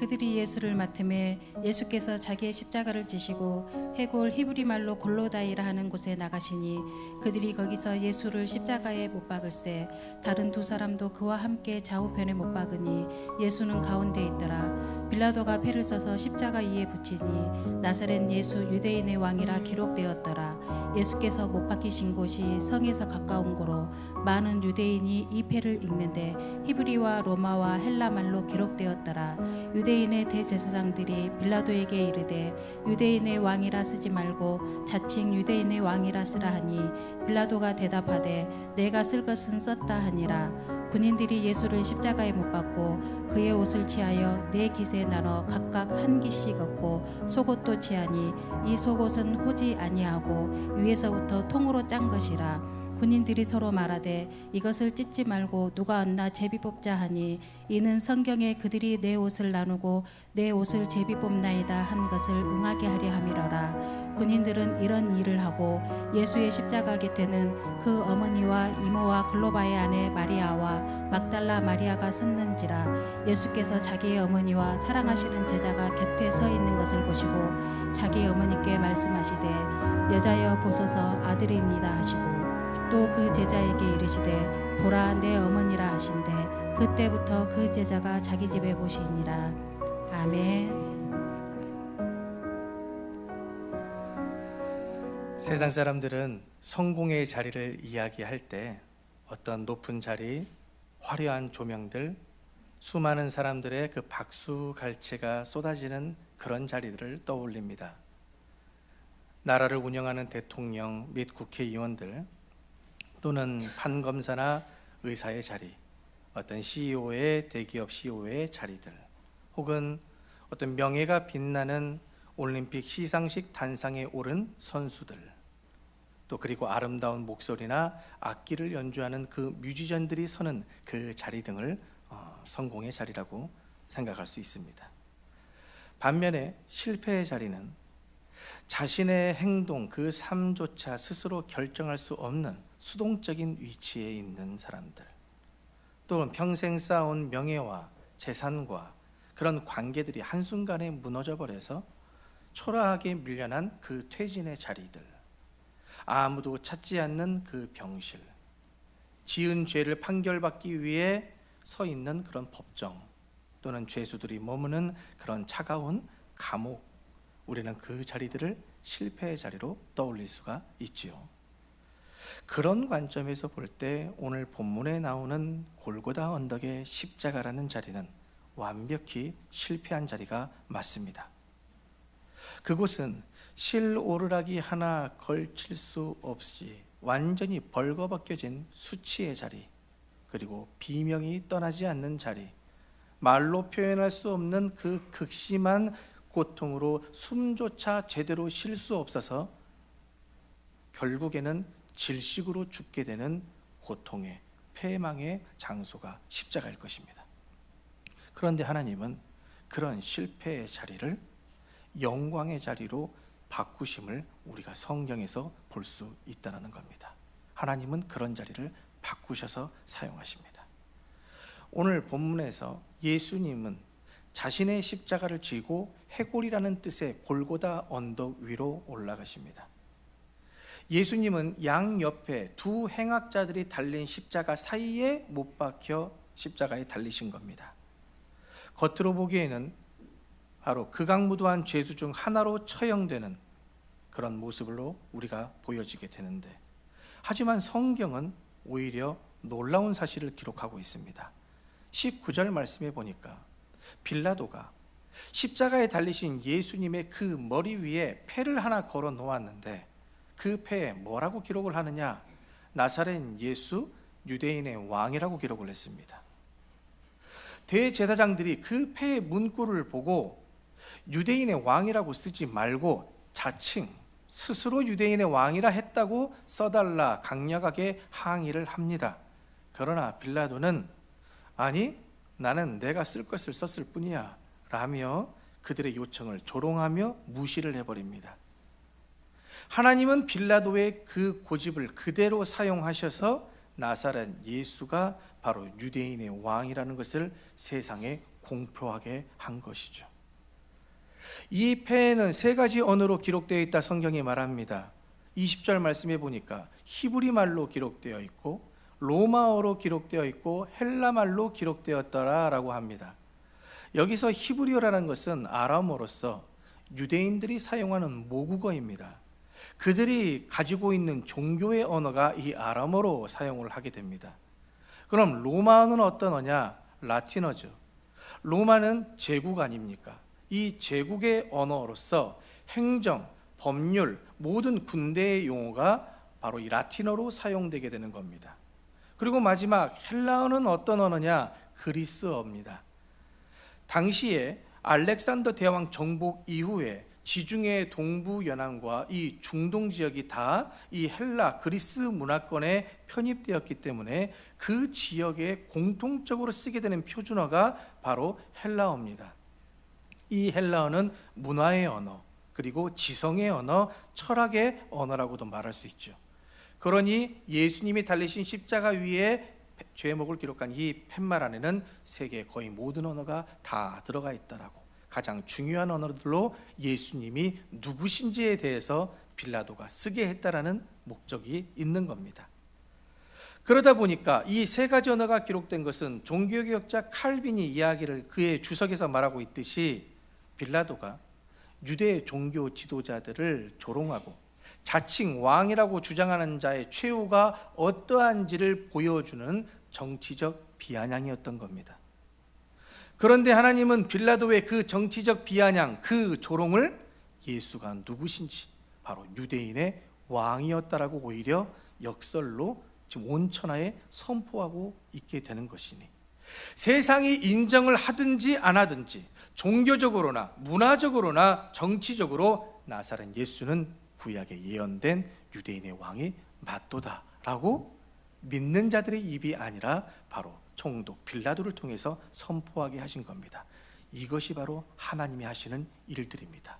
그들이 예수를 맡음에 예수께서 자기의 십자가를 지시고 해골 히브리 말로 골로다이라 하는 곳에 나가시니 그들이 거기서 예수를 십자가에 못 박을새 다른 두 사람도 그와 함께 좌우편에 못 박으니 예수는 가운데 있더라. 빌라도가 패를 써서 십자가 위에 붙이니 나사렛 예수 유대인의 왕이라 기록되었더라. 예수께서 못 박히신 곳이 성에서 가까운 고로 많은 유대인이 이 패를 읽는데 히브리와 로마와 헬라 말로 기록되었더라. 유대인의 대제사장들이 빌라도에게 이르되 유대인의 왕이라 쓰지 말고 자칭 유대인의 왕이라 쓰라 하니 빌라도가 대답하되 내가 쓸 것은 썼다 하니라. 군인들이 예수를 십자가에 못 박고 그의 옷을 취하여 네 깃에 나눠 각각 한 깃씩 얻고 속옷도 취하니 이 속옷은 호지 아니하고 위에서부터 통으로 짠 것이라. 군인들이 서로 말하되 이것을 찢지 말고 누가 얻나 제비 뽑자 하니 이는 성경에 그들이 내 옷을 나누고 내 옷을 제비 뽑나이다 한 것을 응하게 하려 함이로라. 군인들은 이런 일을 하고 예수의 십자가 곁에는 그 어머니와 이모와 글로바의 아내 마리아와 막달라 마리아가 섰는지라. 예수께서 자기의 어머니와 사랑하시는 제자가 곁에 서 있는 것을 보시고 자기 어머니께 말씀하시되 여자여 보소서 아들이니이다 하시고 또 그 제자에게 이르시되 보라 내 어머니라 하신대 그때부터 그 제자가 자기 집에 보시니라. 아멘. 세상 사람들은 성공의 자리를 이야기할 때 어떤 높은 자리, 화려한 조명들, 수많은 사람들의 그 박수갈채가 쏟아지는 그런 자리들을 떠올립니다. 나라를 운영하는 대통령 및 국회의원들 또는 판검사나 의사의 자리, 어떤 CEO의 대기업 CEO의 자리들, 혹은 어떤 명예가 빛나는 올림픽 시상식 단상에 오른 선수들, 또 그리고 아름다운 목소리나 악기를 연주하는 그 뮤지션들이 서는 그 자리 등을 성공의 자리라고 생각할 수 있습니다. 반면에 실패의 자리는 자신의 행동, 그 삶조차 스스로 결정할 수 없는 수동적인 위치에 있는 사람들, 또는 평생 쌓아온 명예와 재산과 그런 관계들이 한순간에 무너져 버려서 초라하게 밀려난 그 퇴진의 자리들, 아무도 찾지 않는 그 병실, 지은 죄를 판결받기 위해 서 있는 그런 법정, 또는 죄수들이 머무는 그런 차가운 감옥, 우리는 그 자리들을 실패의 자리로 떠올릴 수가 있지요. 그런 관점에서 볼 때 오늘 본문에 나오는 골고다 언덕의 십자가라는 자리는 완벽히 실패한 자리가 맞습니다. 그곳은 실 오르락이 하나 걸칠 수 없이 완전히 벌거벗겨진 수치의 자리, 그리고 비명이 떠나지 않는 자리, 말로 표현할 수 없는 그 극심한 고통으로 숨조차 제대로 쉴 수 없어서 결국에는 질식으로 죽게 되는 고통의 패망의 장소가 십자가일 것입니다. 그런데 하나님은 그런 실패의 자리를 영광의 자리로 바꾸심을 우리가 성경에서 볼 수 있다는 겁니다. 하나님은 그런 자리를 바꾸셔서 사용하십니다. 오늘 본문에서 예수님은 자신의 십자가를 지고 해골이라는 뜻의 골고다 언덕 위로 올라가십니다. 예수님은 양옆에 두 행악자들이 달린 십자가 사이에 못 박혀 십자가에 달리신 겁니다. 겉으로 보기에는 바로 극악무도한 죄수 중 하나로 처형되는 그런 모습으로 우리가 보여지게 되는데, 하지만 성경은 오히려 놀라운 사실을 기록하고 있습니다. 19절 말씀에 보니까 빌라도가 십자가에 달리신 예수님의 그 머리 위에 패를 하나 걸어 놓았는데 그 패에 뭐라고 기록을 하느냐? 나사렛 예수 유대인의 왕이라고 기록을 했습니다. 대제사장들이 그 패의 문구를 보고 유대인의 왕이라고 쓰지 말고 자칭 스스로 유대인의 왕이라 했다고 써달라 강력하게 항의를 합니다. 그러나 빌라도는 아니 나는 내가 쓸 것을 썼을 뿐이야 라며 그들의 요청을 조롱하며 무시를 해버립니다. 하나님은 빌라도의 그 고집을 그대로 사용하셔서 나사렛 예수가 바로 유대인의 왕이라는 것을 세상에 공표하게 한 것이죠. 이 패에는 세 가지 언어로 기록되어 있다 성경이 말합니다. 20절 말씀해 보니까 히브리 말로 기록되어 있고 로마어로 기록되어 있고 헬라 말로 기록되었더라라고 합니다. 여기서 히브리어라는 것은 아람어로서 유대인들이 사용하는 모국어입니다. 그들이 가지고 있는 종교의 언어가 이 아람어로 사용을 하게 됩니다. 그럼 로마어는 어떤 언어냐? 라틴어죠. 로마는 제국 아닙니까? 이 제국의 언어로서 행정, 법률, 모든 군대의 용어가 바로 이 라틴어로 사용되게 되는 겁니다. 그리고 마지막 헬라어는 어떤 언어냐? 그리스어입니다. 당시에 알렉산더 대왕 정복 이후에 지중해 동부 연안과 이 중동 지역이 다 이 헬라 그리스 문화권에 편입되었기 때문에 그 지역에 공통적으로 쓰게 되는 표준어가 바로 헬라어입니다. 이 헬라어는 문화의 언어, 그리고 지성의 언어, 철학의 언어라고도 말할 수 있죠. 그러니 예수님이 달리신 십자가 위에 죄목을 기록한 이 팻말 안에는 세계 거의 모든 언어가 다 들어가 있다라고, 가장 중요한 언어들로 예수님이 누구신지에 대해서 빌라도가 쓰게 했다라는 목적이 있는 겁니다. 그러다 보니까 이 세 가지 언어가 기록된 것은 종교개혁자 칼빈이 이야기를 그의 주석에서 말하고 있듯이 빌라도가 유대 종교 지도자들을 조롱하고 자칭 왕이라고 주장하는 자의 최후가 어떠한지를 보여주는 정치적 비아냥이었던 겁니다. 그런데 하나님은 빌라도의 그 정치적 비아냥, 그 조롱을 예수가 누구신지, 바로 유대인의 왕이었다라고 오히려 역설로 지금 온 천하에 선포하고 있게 되는 것이니, 세상이 인정을 하든지 안 하든지 종교적으로나 문화적으로나 정치적으로 나사렛 예수는 구약에 예언된 유대인의 왕이 맞도다라고 믿는 자들의 입이 아니라 바로 총독 빌라도를 통해서 선포하게 하신 겁니다. 이것이 바로 하나님이 하시는 일들입니다.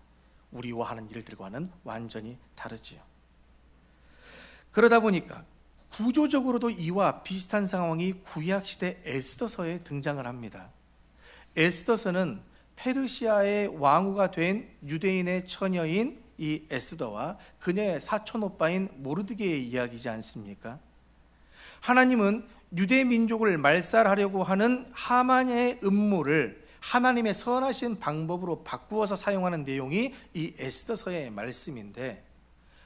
우리와 하는 일들과는 완전히 다르지요. 그러다 보니까 구조적으로도 이와 비슷한 상황이 구약시대 에스더서에 등장을 합니다. 에스더서는 페르시아의 왕후가 된 유대인의 처녀인 이 에스더와 그녀의 사촌오빠인 모르드게의 이야기지 않습니까? 하나님은 유대 민족을 말살하려고 하는 하만의 음모를 하나님의 선하신 방법으로 바꾸어서 사용하는 내용이 이 에스더서의 말씀인데,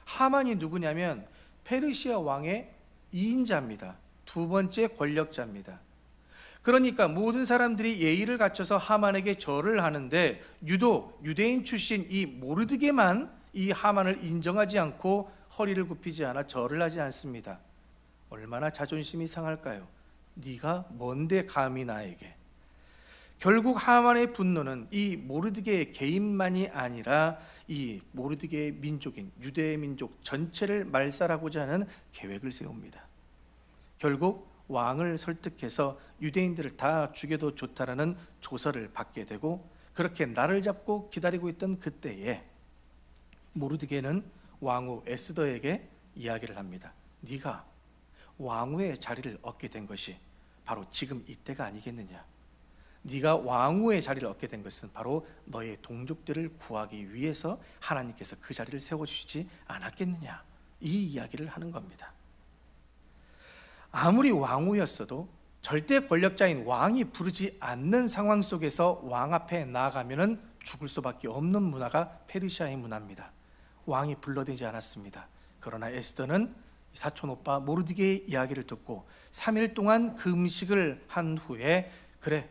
하만이 누구냐면 페르시아 왕의 2인자입니다. 두 번째 권력자입니다. 그러니까 모든 사람들이 예의를 갖춰서 하만에게 절을 하는데 유독 유대인 출신 이 모르드게만 이 하만을 인정하지 않고 허리를 굽히지 않아 절을 하지 않습니다. 얼마나 자존심이 상할까요? 네가 뭔데 감히 나에게. 결국 하만의 분노는 이 모르드게의 개인만이 아니라 이 모르드게의 민족인 유대의 민족 전체를 말살하고자 하는 계획을 세웁니다. 결국 왕을 설득해서 유대인들을 다 죽여도 좋다라는 조서를 받게 되고, 그렇게 날을 잡고 기다리고 있던 그때에 모르드게는 왕후 에스더에게 이야기를 합니다. 네가 왕후의 자리를 얻게 된 것이 바로 지금 이때가 아니겠느냐. 네가 왕후의 자리를 얻게 된 것은 바로 너의 동족들을 구하기 위해서 하나님께서 그 자리를 세워주시지 않았겠느냐. 이 이야기를 하는 겁니다. 아무리 왕후였어도 절대 권력자인 왕이 부르지 않는 상황 속에서 왕 앞에 나아가면은 죽을 수밖에 없는 문화가 페르시아의 문화입니다. 왕이 불러대지 않았습니다. 그러나 에스더는 사촌 오빠 모르드게의 이야기를 듣고 3일 동안 그 음식을 한 후에, 그래,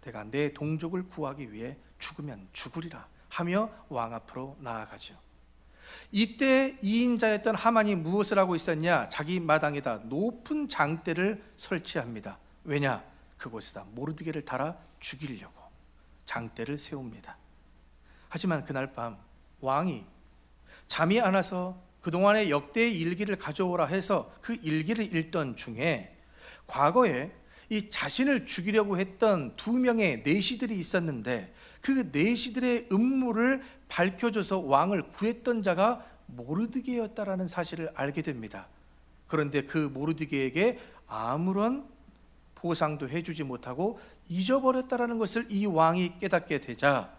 내가 내 동족을 구하기 위해 죽으면 죽으리라 하며 왕 앞으로 나아가죠. 이때 2인자였던 하만이 무엇을 하고 있었냐? 자기 마당에다 높은 장대를 설치합니다. 왜냐? 그곳에다 모르드게를 달아 죽이려고 장대를 세웁니다. 하지만 그날 밤 왕이 잠이 안 와서 그동안의 역대의 일기를 가져오라 해서 그 일기를 읽던 중에 과거에 이 자신을 죽이려고 했던 2명의 내시들이 있었는데, 그 내시들의 음모를 밝혀줘서 왕을 구했던 자가 모르드게였다라는 사실을 알게 됩니다. 그런데 그 모르드게에게 아무런 보상도 해주지 못하고 잊어버렸다라는 것을 이 왕이 깨닫게 되자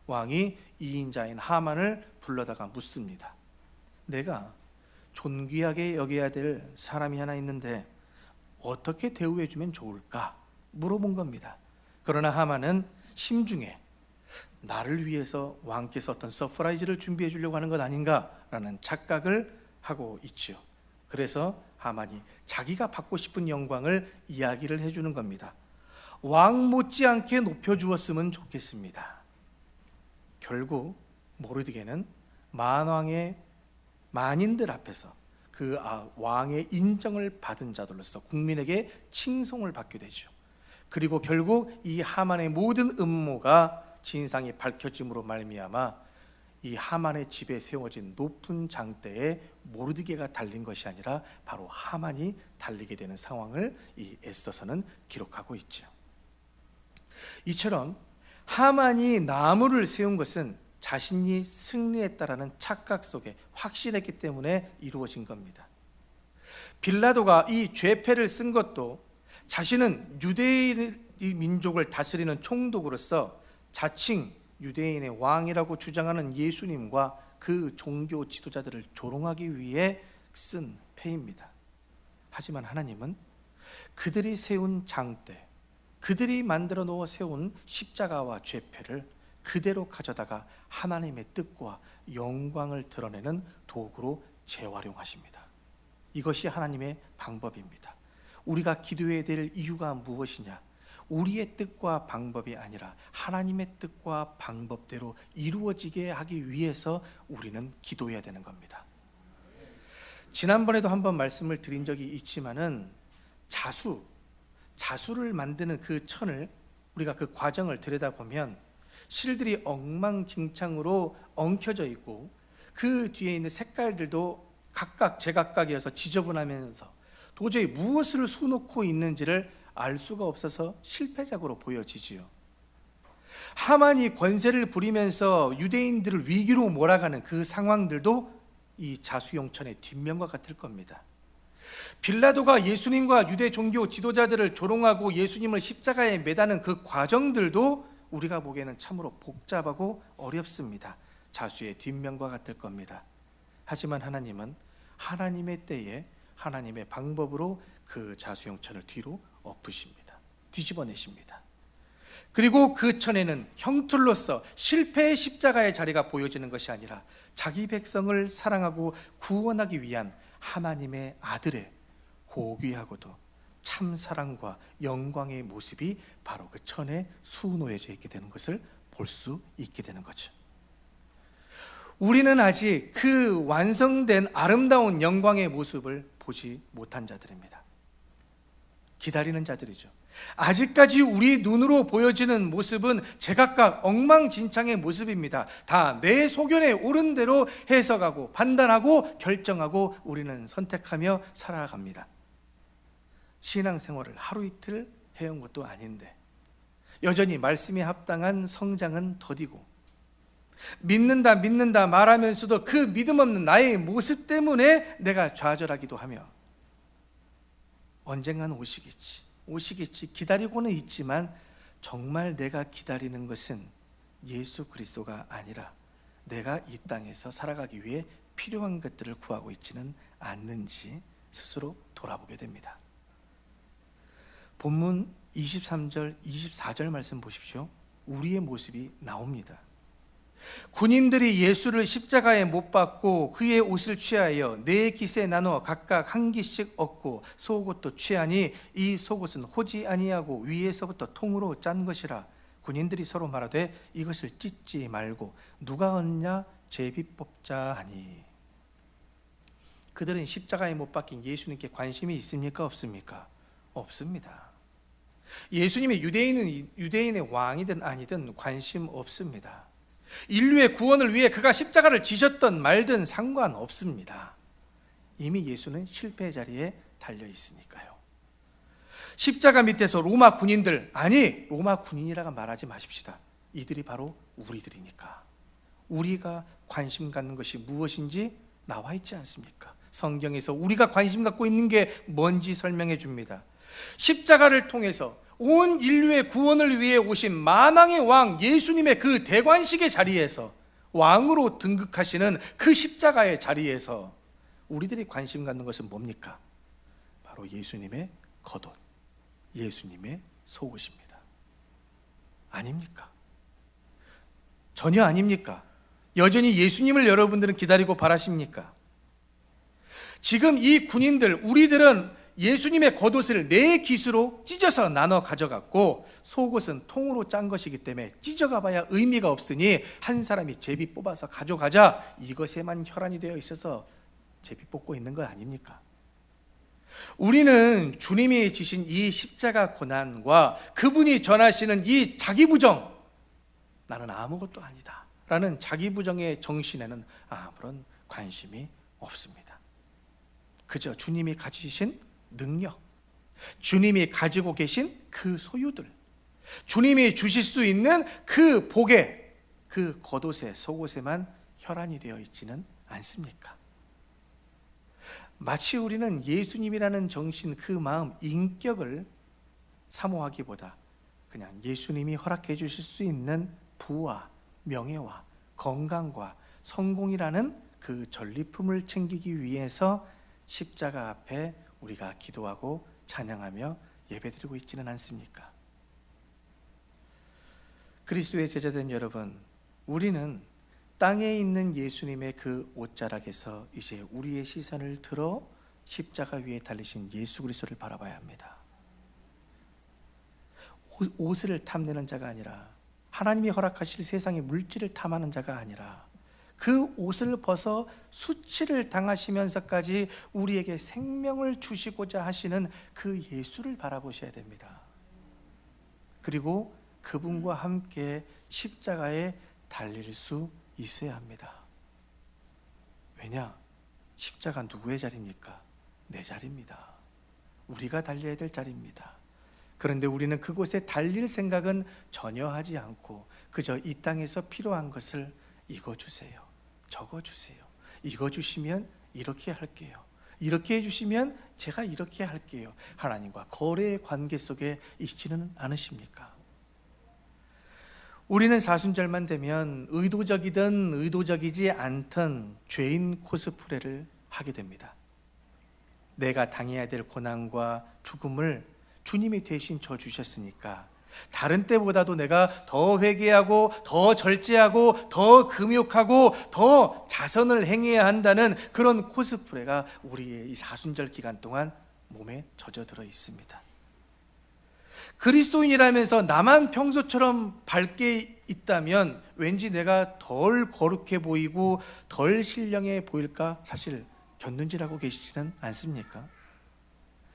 왕이 이인자인 하만을 불러다가 묻습니다. 내가 존귀하게 여겨야 될 사람이 하나 있는데 어떻게 대우해 주면 좋을까? 물어본 겁니다. 그러나 하만은 심중에 나를 위해서 왕께서 어떤 서프라이즈를 준비해 주려고 하는 것 아닌가라는 착각을 하고 있지요. 그래서 하만이 자기가 받고 싶은 영광을 이야기를 해주는 겁니다. 왕 못지않게 높여주었으면 좋겠습니다. 결국 모르드게는 만왕의 만인들 앞에서 그 왕의 인정을 받은 자들로서 국민에게 칭송을 받게 되죠. 그리고 결국 이 하만의 모든 음모가 진상이 밝혀짐으로 말미암아 이 하만의 집에 세워진 높은 장대에 모르드게가 달린 것이 아니라 바로 하만이 달리게 되는 상황을 이 에스더서는 기록하고 있죠. 이처럼 하만이 나무를 세운 것은 자신이 승리했다라는 착각 속에 확신했기 때문에 이루어진 겁니다. 빌라도가 이 죄패를 쓴 것도 자신은 유대인 민족을 다스리는 총독으로서 자칭 유대인의 왕이라고 주장하는 예수님과 그 종교 지도자들을 조롱하기 위해 쓴 패입니다. 하지만 하나님은 그들이 세운 장대, 그들이 만들어 놓아 세운 십자가와 죄패를 그대로 가져다가 하나님의 뜻과 영광을 드러내는 도구로 재활용하십니다. 이것이 하나님의 방법입니다. 우리가 기도해야 될 이유가 무엇이냐? 우리의 뜻과 방법이 아니라 하나님의 뜻과 방법대로 이루어지게 하기 위해서 우리는 기도해야 되는 겁니다. 지난번에도 한번 말씀을 드린 적이 있지만은 자수를 만드는 그 천을 우리가 그 과정을 들여다보면 실들이 엉망진창으로 엉켜져 있고 그 뒤에 있는 색깔들도 각각 제각각이어서 지저분하면서 도저히 무엇을 수놓고 있는지를 알 수가 없어서 실패작으로 보여지지요. 하만이 권세를 부리면서 유대인들을 위기로 몰아가는 그 상황들도 이 자수용천의 뒷면과 같을 겁니다. 빌라도가 예수님과 유대 종교 지도자들을 조롱하고 예수님을 십자가에 매다는 그 과정들도 우리가 보기에는 참으로 복잡하고 어렵습니다. 자수의 뒷면과 같을 겁니다. 하지만 하나님은 하나님의 때에 하나님의 방법으로 그 자수용천을 뒤로 엎으십니다. 뒤집어내십니다. 그리고 그 천에는 형틀로서 실패의 십자가의 자리가 보여지는 것이 아니라 자기 백성을 사랑하고 구원하기 위한 하나님의 아들의 고귀하고도 참 사랑과 영광의 모습이 바로 그 천에 수놓여져 있게 되는 것을 볼 수 있게 되는 거죠. 우리는 아직 그 완성된 아름다운 영광의 모습을 보지 못한 자들입니다. 기다리는 자들이죠. 아직까지 우리 눈으로 보여지는 모습은 제각각 엉망진창의 모습입니다. 다 내 소견에 옳은 대로 해석하고 판단하고 결정하고 우리는 선택하며 살아갑니다. 신앙생활을 하루 이틀 해온 것도 아닌데 여전히 말씀에 합당한 성장은 더디고 믿는다 말하면서도 그 믿음 없는 나의 모습 때문에 내가 좌절하기도 하며 언젠가는 오시겠지 기다리고는 있지만 정말 내가 기다리는 것은 예수 그리스도가 아니라 내가 이 땅에서 살아가기 위해 필요한 것들을 구하고 있지는 않는지 스스로 돌아보게 됩니다. 본문 23절, 24절 말씀 보십시오. 우리의 모습이 나옵니다. 군인들이 예수를 십자가에 못 박고 그의 옷을 취하여 네 깃에 나눠 각각 한 깃씩 얻고 속옷도 취하니 이 속옷은 호지 아니하고 위에서부터 통으로 짠 것이라. 군인들이 서로 말하되 이것을 찢지 말고 누가 얻냐 제비 뽑자 하니. 그들은 십자가에 못 박힌 예수님께 관심이 있습니까 없습니까? 없습니다. 예수님이 유대인의 왕이든 아니든 관심 없습니다. 인류의 구원을 위해 그가 십자가를 지셨던 말든 상관없습니다. 이미 예수는 실패의 자리에 달려 있으니까요. 십자가 밑에서 로마 군인들, 아니 로마 군인이라고 말하지 마십시다. 이들이 바로 우리들이니까. 우리가 관심 갖는 것이 무엇인지 나와 있지 않습니까? 성경에서 우리가 관심 갖고 있는 게 뭔지 설명해 줍니다. 십자가를 통해서 온 인류의 구원을 위해 오신 만왕의 왕 예수님의 그 대관식의 자리에서, 왕으로 등극하시는 그 십자가의 자리에서 우리들이 관심 갖는 것은 뭡니까? 바로 예수님의 겉옷, 예수님의 속옷입니다. 아닙니까? 전혀 아닙니까? 여전히 예수님을 여러분들은 기다리고 바라십니까? 지금 이 군인들, 우리들은 예수님의 겉옷을 네 깃으로 찢어서 나눠 가져갔고, 속옷은 통으로 짠 것이기 때문에 찢어가 봐야 의미가 없으니 한 사람이 제비 뽑아서 가져가자, 이것에만 혈안이 되어 있어서 제비 뽑고 있는 것 아닙니까? 우리는 주님이 지신 이 십자가 고난과 그분이 전하시는 이 자기 부정, 나는 아무것도 아니다 라는 자기 부정의 정신에는 아무런 관심이 없습니다. 그저 주님이 가지신 능력, 주님이 가지고 계신 그 소유들, 주님이 주실 수 있는 그 복에, 그 겉옷에, 속옷에만 혈안이 되어 있지는 않습니까? 마치 우리는 예수님이라는 정신, 그 마음, 인격을 사모하기보다 그냥 예수님이 허락해 주실 수 있는 부와 명예와 건강과 성공이라는 그 전리품을 챙기기 위해서 십자가 앞에 우리가 기도하고 찬양하며 예배드리고 있지는 않습니까? 그리스도의 제자된 여러분, 우리는 땅에 있는 예수님의 그 옷자락에서 이제 우리의 시선을 들어 십자가 위에 달리신 예수 그리스도를 바라봐야 합니다. 옷을 탐내는 자가 아니라, 하나님이 허락하실 세상의 물질을 탐하는 자가 아니라, 그 옷을 벗어 수치를 당하시면서까지 우리에게 생명을 주시고자 하시는 그 예수를 바라보셔야 됩니다. 그리고 그분과 함께 십자가에 달릴 수 있어야 합니다. 왜냐? 십자가 누구의 자리입니까? 내 자리입니다. 우리가 달려야 될 자리입니다. 그런데 우리는 그곳에 달릴 생각은 전혀 하지 않고 그저 이 땅에서 필요한 것을 이거 주세요, 저거 주세요, 이거 주시면 이렇게 할게요, 이렇게 해주시면 제가 이렇게 할게요, 하나님과 거래의 관계 속에 있지는 않으십니까? 우리는 사순절만 되면 의도적이든 의도적이지 않든 죄인 코스프레를 하게 됩니다. 내가 당해야 될 고난과 죽음을 주님이 대신 져주셨으니까 다른 때보다도 내가 더 회개하고 더 절제하고 더 금욕하고 더 자선을 행해야 한다는 그런 코스프레가 우리의 이 사순절 기간 동안 몸에 젖어들어 있습니다. 그리스도인이라면서 나만 평소처럼 밝게 있다면 왠지 내가 덜 거룩해 보이고 덜 신령해 보일까 사실 견눈질하고 계시지는 않습니까?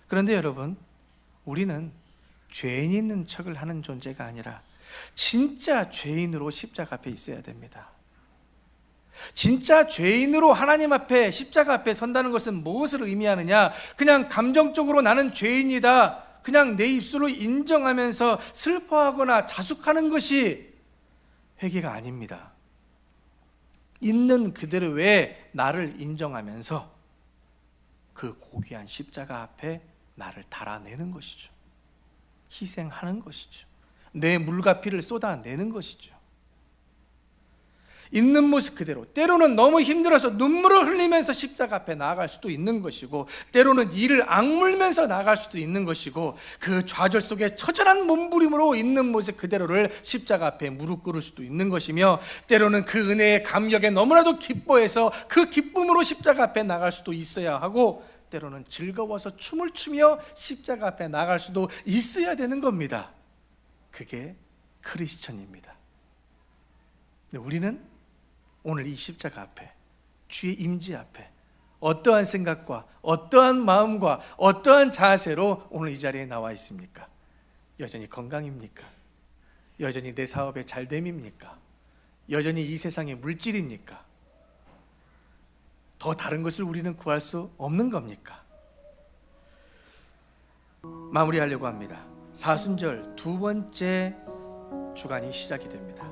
그런데 여러분, 우리는 죄인 있는 척을 하는 존재가 아니라 진짜 죄인으로 십자가 앞에 있어야 됩니다. 진짜 죄인으로 하나님 앞에, 십자가 앞에 선다는 것은 무엇을 의미하느냐? 그냥 감정적으로 나는 죄인이다, 그냥 내 입술로 인정하면서 슬퍼하거나 자숙하는 것이 회개가 아닙니다. 있는 그대로의 나를 인정하면서 그 고귀한 십자가 앞에 나를 달아내는 것이죠. 희생하는 것이죠. 내 물과 피를 쏟아내는 것이죠. 있는 모습 그대로, 때로는 너무 힘들어서 눈물을 흘리면서 십자가 앞에 나아갈 수도 있는 것이고, 때로는 이를 악물면서 나아갈 수도 있는 것이고, 그 좌절 속에 처절한 몸부림으로 있는 모습 그대로를 십자가 앞에 무릎 꿇을 수도 있는 것이며, 때로는 그 은혜의 감격에 너무나도 기뻐해서 그 기쁨으로 십자가 앞에 나갈 수도 있어야 하고, 때로는 즐거워서 춤을 추며 십자가 앞에 나갈 수도 있어야 되는 겁니다. 그게 크리스천입니다. 우리는 오늘 이 십자가 앞에, 주의 임재 앞에 어떠한 생각과 어떠한 마음과 어떠한 자세로 오늘 이 자리에 나와 있습니까? 여전히 건강입니까? 여전히 내 사업의 잘됨입니까? 여전히 이 세상의 물질입니까? 더 다른 것을 우리는 구할 수 없는 겁니까? 마무리하려고 합니다. 사순절 두 번째 주간이 시작이 됩니다.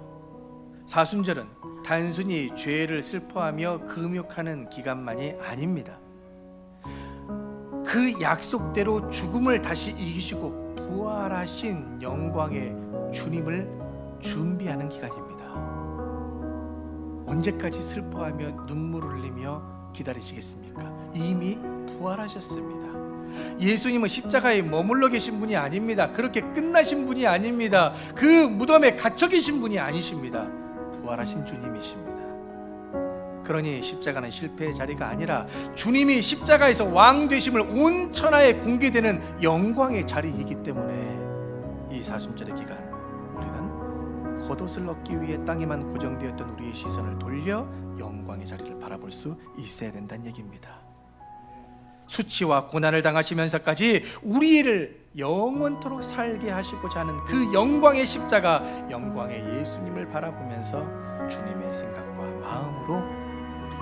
사순절은 단순히 죄를 슬퍼하며 금욕하는 기간만이 아닙니다. 그 약속대로 죽음을 다시 이기시고 부활하신 영광의 주님을 준비하는 기간입니다. 언제까지 슬퍼하며 눈물을 흘리며 기다리시겠습니까? 이미 부활하셨습니다. 예수님은 십자가에 머물러 계신 분이 아닙니다. 그렇게 끝나신 분이 아닙니다. 그 무덤에 갇혀 계신 분이 아니십니다. 부활하신 주님이십니다. 그러니 십자가는 실패의 자리가 아니라 주님이 십자가에서 왕 되심을 온 천하에 공개되는 영광의 자리이기 때문에 이 사순절의 기간 우리는 겉옷을 얻기 위해 땅에만 고정되었던 우리의 시선을 돌려 영광의 자리를 바라볼 수 있어야 된다는 얘기입니다. 수치와 고난을 당하시면서까지 우리를 영원토록 살게 하시고자 하는 그 영광의 십자가, 영광의 예수님을 바라보면서 주님의 생각과 마음으로 우리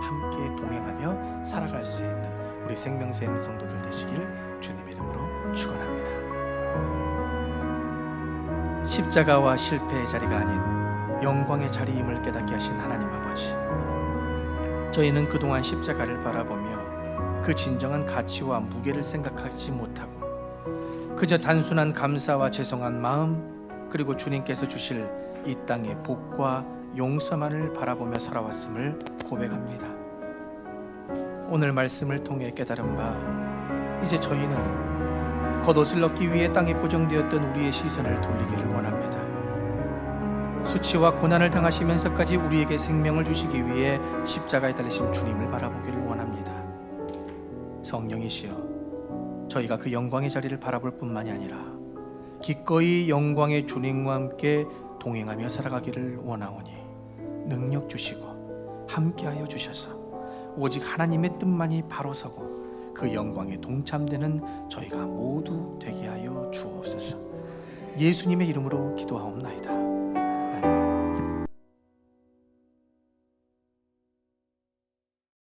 함께 동행하며 살아갈 수 있는 우리 생명샘 성도들 되시길 주님의 이름으로 축원합니다. 십자가와 실패의 자리가 아닌 영광의 자리임을 깨닫게 하신 하나님 아버지, 저희는 그동안 십자가를 바라보며 그 진정한 가치와 무게를 생각하지 못하고 그저 단순한 감사와 죄송한 마음, 그리고 주님께서 주실 이 땅의 복과 용서만을 바라보며 살아왔음을 고백합니다. 오늘 말씀을 통해 깨달은 바, 이제 저희는 겉옷을 얻기 위해 땅에 고정되었던 우리의 시선을 돌리기를 원합니다. 수치와 고난을 당하시면서까지 우리에게 생명을 주시기 위해 십자가에 달리신 주님을 바라보기를 원합니다. 성령이시여, 저희가 그 영광의 자리를 바라볼 뿐만이 아니라 기꺼이 영광의 주님과 함께 동행하며 살아가기를 원하오니 능력 주시고 함께하여 주셔서 오직 하나님의 뜻만이 바로 서고 그 영광에 동참되는 저희가 모두 되게 하여 주옵소서. 예수님의 이름으로 기도하옵나이다.